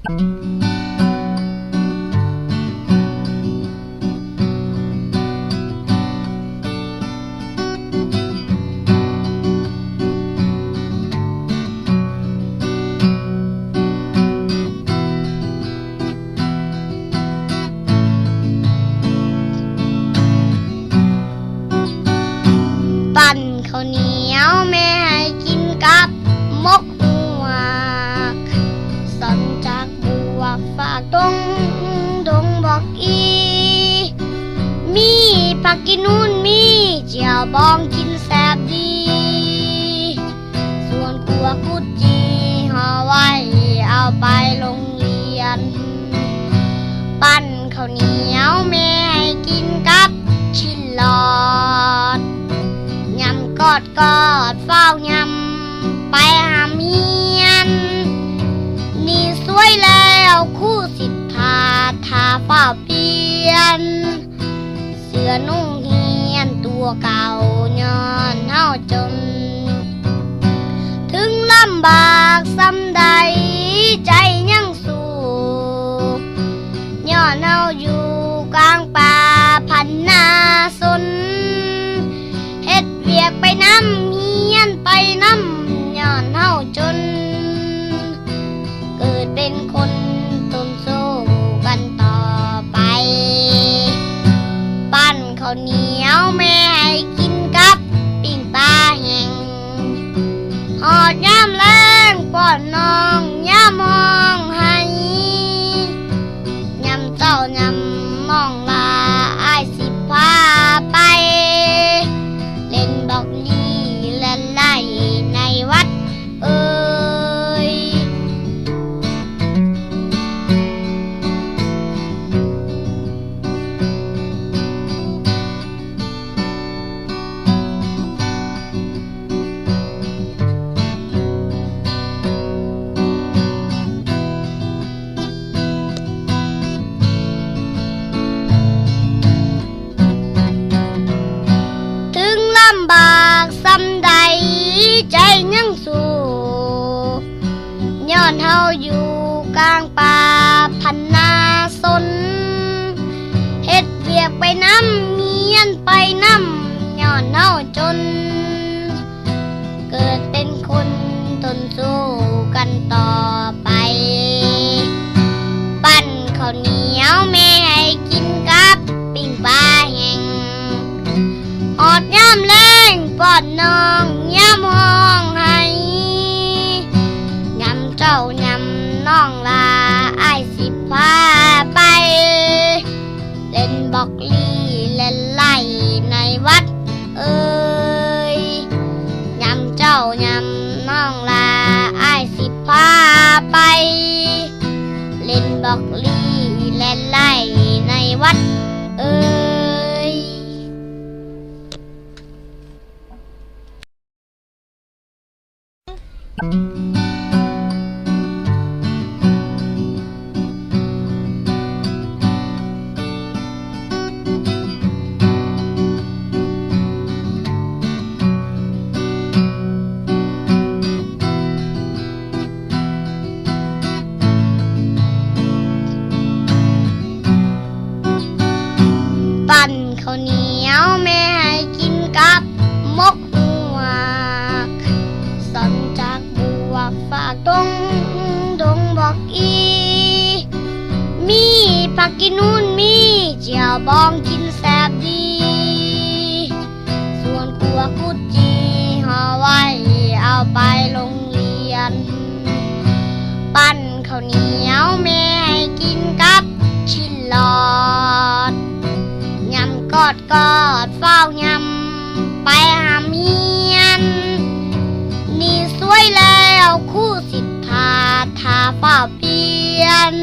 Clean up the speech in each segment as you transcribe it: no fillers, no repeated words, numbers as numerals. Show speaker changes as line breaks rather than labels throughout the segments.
ปั่นข้าวเหนียวแม่ให้กินกับมกหัวกสอนจากบวกฝากดงบอกอีมีผักกินนู่นมีเจียวบองกินแซ่บดีส่วนขัวกุดจีห่อไว้เอาไปโรงเรียนปั่นข้าวเหนียวแม่ให้กินกับชิ้นหลอดยำกอดเฝ้ายำไปหาเมียนนี่สวยแล้วคู่สิทธาทาเฝ้าเปลี่ยนเสื้อนุ่งเฮียนตัวเก่าย้อนเฮาจนถึงลำบากซ้ำใดใจยังสู้ย้อนเฮาอยู่กลางป่าพันนาสนเฮ็ดเวียกไปน้ำเฮียนไปน้ำย้อนเฮาจนเกิดเป็นคนต้นสู้กันต่อไปปั่นข้าวเหนียวแม่ให้กินกับปิ้งปลาแห้งหอดยามแรงป้อนน้องยามมองให้ยามเจ้ายามมองลาอ้ายสิพาไปเล่นบอกลี่เล่นไล่ในวัดเอ้ยถึงลำบากซ้ำใดใจยังสู้ย้อนเฮาอยู่กลางป่าพันนาสนเฮ็ดเวียกไปน้ำเมียนไปน้ำย้อนเฮาจนเกิดเป็นคนต้นสู้กันต่อไปปั่นข้าวเหนียวแม่ให้กินกับปิ้งปลาแห้งหอดยามแรงป้อนน้องยามห้องให้ยำเจ้ายำน้องลาอ้ายสิพาไปเล่นบอกลี่เล่นไล่ในวัดเอ้ยยำเจ้ายำน้องลาอ้ายสิพาไปเล่นบอกลี่เล่นไล่ในวัดเอ้ยปั่นข้าวเหนียวแม่ให้กินกับมกหัวกสอนจากบวกฝากดงบอกอีมีผักกินนู่นมีเจียวบองกินแซ่บดีส่วนขัวกุดจีห่อไว้เอาไปโรงเรียนปั่นข้าวเหนียวแม่ให้กินกับชิ้นหลอดยำกอดเฝ้ายำไปหาเมียนนี่สวยแล้วคู่สิทธาทาเฝ้าเปลี่ยน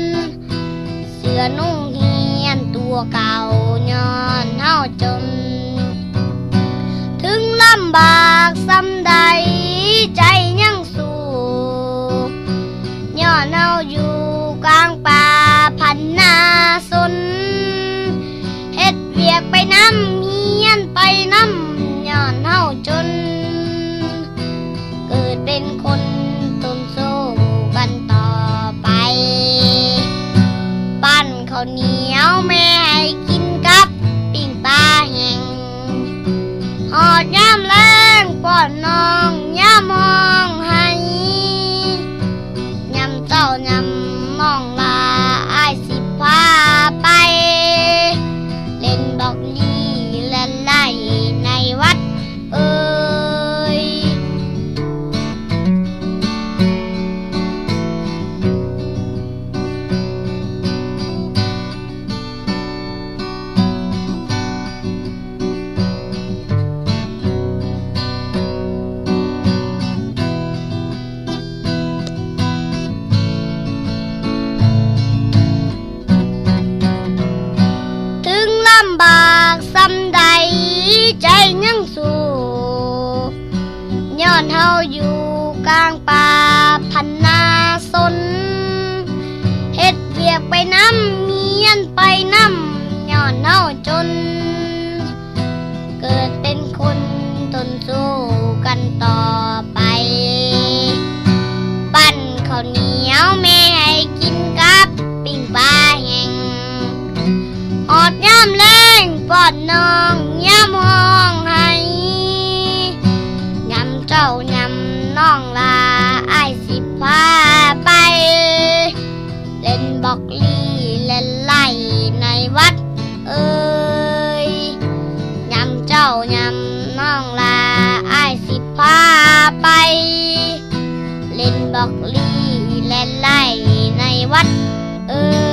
เสื้อนุ่งเฮียนตัวเก่าย้อนเฮาจนถึงลำบากซ้ำใดใจยังสู้ย้อนเฮาอยู่กลางป่าพันนาสนเฮ็ดเวียกไปน้ำเฮียนไปน้ำย้อนเฮาจนเกิดเป็นคนต้นสู้กันต่อไป จ้ายำน้องลาอ้ายสิพาไปเล่นดอกลีและไล่ในวัดเอ่ยลำบากสำใดใจยังสู้ย้อนเฮาอยู่กลางป่าพันนาสนเฮ็ดเวียกไปน้ำเมียนไปน้ำย้อนเฮาจนเกิดเป็นคนทนสู้กันต่อไปปั้นข้าวเหนียวแม่ให้กินกับปิ้งปลาแห้งอดย่ำเล่นปอดน้องย่ำห้องให้ย่ำเจ้าย่ำน้องลาอ้ายสิพาไปเล่นบอกลีเล่นไล่ในวัดเอ่ยย่ำเจ้าย่ำน้องลาอ้ายสิพาไปเล่นบอกลีเล่นไล่ในวัดเอ่ย